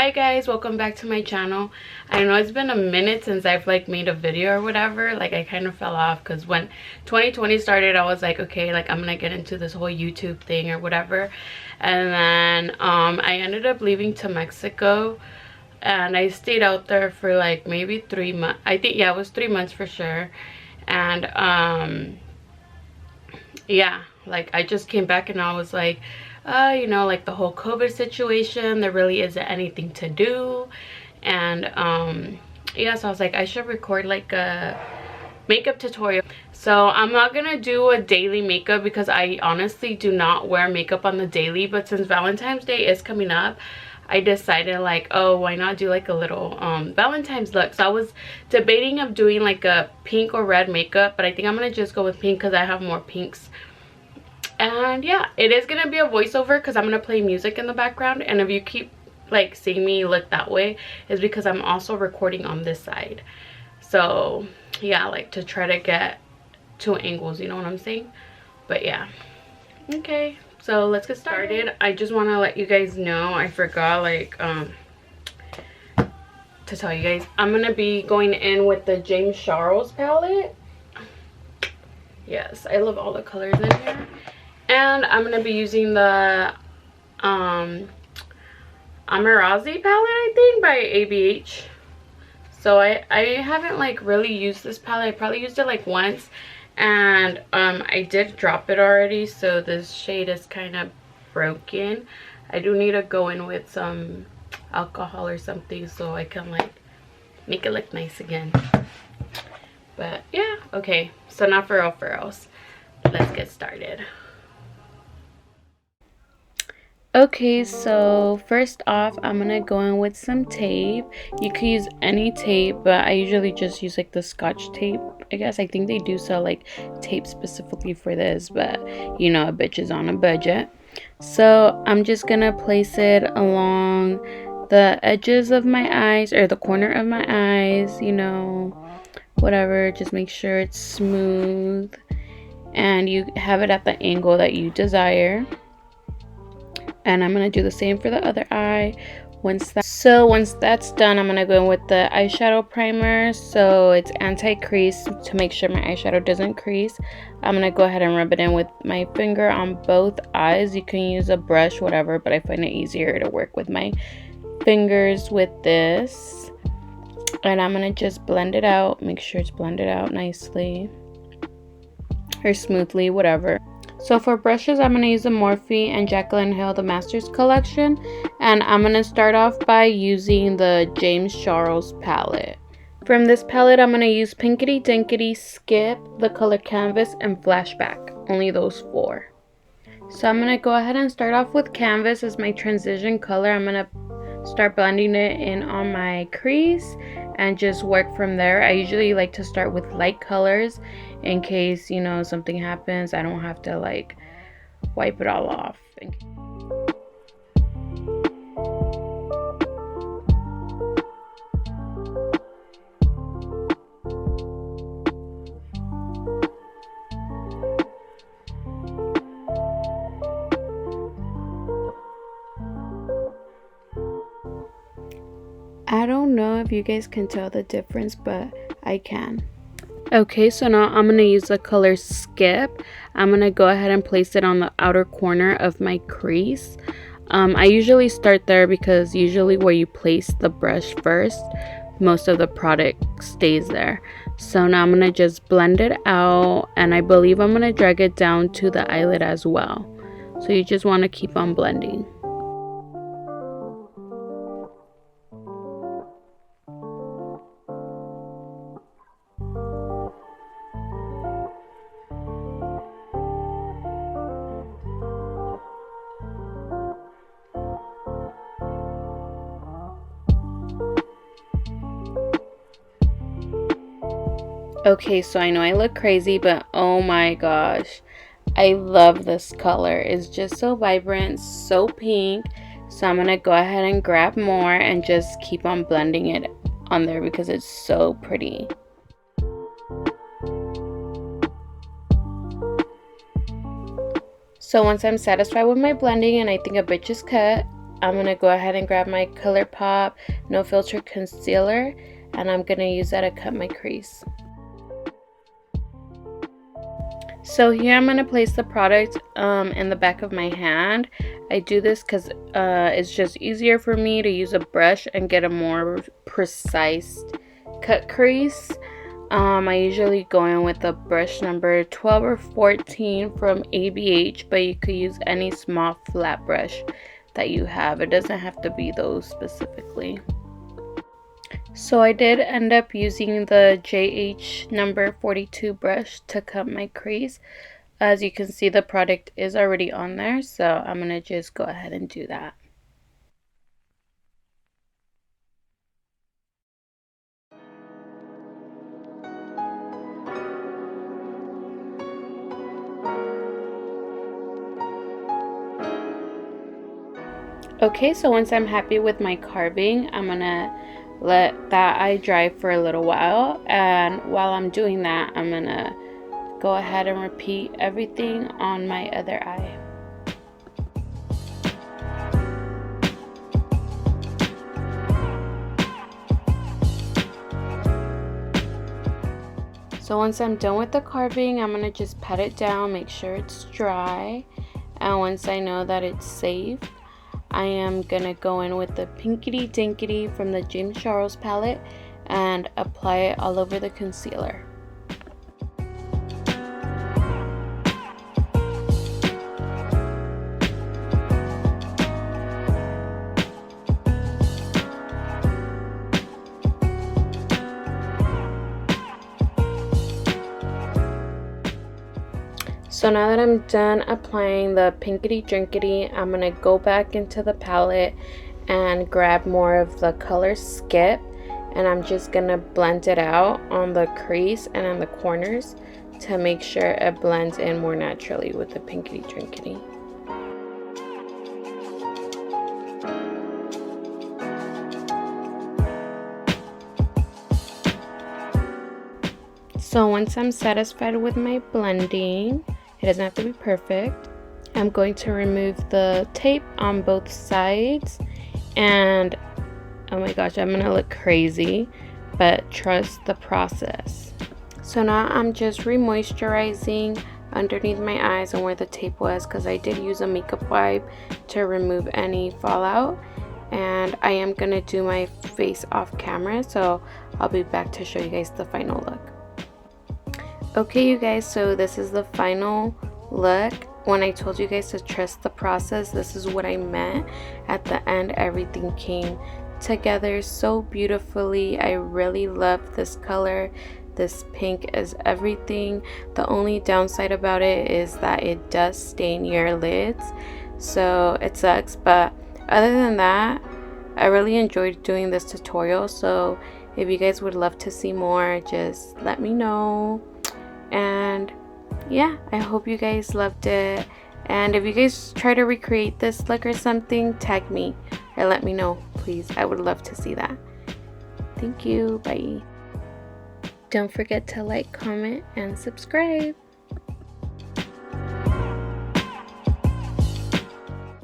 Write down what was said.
Hi guys, welcome back to my channel. I know it's been a minute since I've like made a video or whatever. Like I kind of fell off because when 2020 started I was like, okay, like I'm gonna get into this whole YouTube thing or whatever. And then I ended up leaving to Mexico and I stayed out there for like maybe 3 months. I think, yeah, it was 3 months for sure. And yeah, like I just came back and I was like, you know, like the whole COVID situation, there really isn't anything to do. And yeah, so I was like, I should record like a makeup tutorial. So I'm not gonna do a daily makeup because I honestly do not wear makeup on the daily, but since Valentine's Day is coming up, I decided like, oh, why not do like a little Valentine's look. So I was debating of doing like a pink or red makeup, but I think I'm gonna just go with pink because I have more pinks. And yeah, it is gonna be a voiceover because I'm gonna play music in the background, and if you keep like seeing me look that way, is because I'm also recording on this side. So yeah, like to try to get two angles, you know what I'm saying? But yeah, okay, so let's get started. I just want to let you guys know, I forgot like to tell you guys, I'm gonna be going in with the James Charles palette. Yes, I love all the colors in here. And I'm gonna be using the Amrezy palette, I think, by ABH. So I haven't like really used this palette. I probably used it like once, and I did drop it already, so this shade is kind of broken. I do need to go in with some alcohol or something so I can like make it look nice again. But yeah, okay, so now for reals, let's get started. Okay, so first off, I'm gonna go in with some tape. You could use any tape, but I usually just use like the Scotch tape. I guess I think they do sell like tape specifically for this, but you know, a bitch is on a budget. So I'm just gonna place it along the edges of my eyes, or the corner of my eyes, you know, whatever. Just make sure it's smooth and you have it at the angle that you desire. And I'm gonna do the same for the other eye. Once that's done, I'm gonna go in with the eyeshadow primer. So it's anti-crease to make sure my eyeshadow doesn't crease. I'm gonna go ahead and rub it in with my finger on both eyes. You can use a brush, whatever, but I find it easier to work with my fingers with this. And I'm gonna just blend it out. Make sure it's blended out nicely or smoothly, whatever. So for brushes, I'm going to use the Morphe and Jaclyn Hill, the Masters collection. And I'm going to start off by using the James Charles palette. From this palette, I'm going to use Pinkity, Dinkity, Skip, the color Canvas, and Flashback. Only those 4. So I'm going to go ahead and start off with Canvas as my transition color. I'm going to start blending it in on my crease and just work from there. I usually like to start with light colors in case, you know, something happens. I don't have to like wipe it all off. I don't know if you guys can tell the difference, but I can. Okay, so now I'm going to use the color Skip. I'm going to go ahead and place it on the outer corner of my crease. I usually start there because usually where you place the brush first, most of the product stays there. So now I'm going to just blend it out, and I believe I'm going to drag it down to the eyelid as well. So you just want to keep on blending. Okay, so I know I look crazy, but oh my gosh, I love this color. It's just so vibrant, so pink. So I'm gonna go ahead and grab more and just keep on blending it on there because it's so pretty. So once I'm satisfied with my blending and I think a bitch is cut, I'm going to go ahead and grab my Colourpop No Filter Concealer, and I'm going to use that to cut my crease. So here I'm going to place the product in the back of my hand. I do this because it's just easier for me to use a brush and get a more precise cut crease. I usually go in with a brush number 12 or 14 from ABH, but you could use any small flat brush that you have. It doesn't have to be those specifically. So I did end up using the JH number 42 brush to cut my crease. As you can see, the product is already on there, so I'm going to just go ahead and do that. Okay, so once I'm happy with my carving, I'm going to let that eye dry for a little while, and while I'm doing that, I'm going to go ahead and repeat everything on my other eye. So once I'm done with the carving, I'm going to just pat it down, make sure it's dry, and once I know that it's safe, I am going to go in with the Pinkity Dinkity from the James Charles palette and apply it all over the concealer. So now that I'm done applying the Pinkity Drinkity, I'm going to go back into the palette and grab more of the color Skip, and I'm just going to blend it out on the crease and on the corners to make sure it blends in more naturally with the Pinkity Drinkity. So once I'm satisfied with my blending, it doesn't have to be perfect, I'm going to remove the tape on both sides, and oh my gosh, I'm gonna look crazy, but trust the process. So now I'm just re-moisturizing underneath my eyes and where the tape was, because I did use a makeup wipe to remove any fallout, and I am gonna do my face off camera, so I'll be back to show you guys the final look. Okay, you guys, so this is the final look. When I told you guys to trust the process, this is what I meant. At the end, everything came together so beautifully. I really love this color. This pink is everything. The only downside about it is that it does stain your lids, so it sucks, but other than that, I really enjoyed doing this tutorial. So if you guys would love to see more, just let me know. And yeah, I hope you guys loved it, and if you guys try to recreate this look or something, tag me or let me know, please. I would love to see that. Thank you. Bye. Don't forget to like, comment, and subscribe.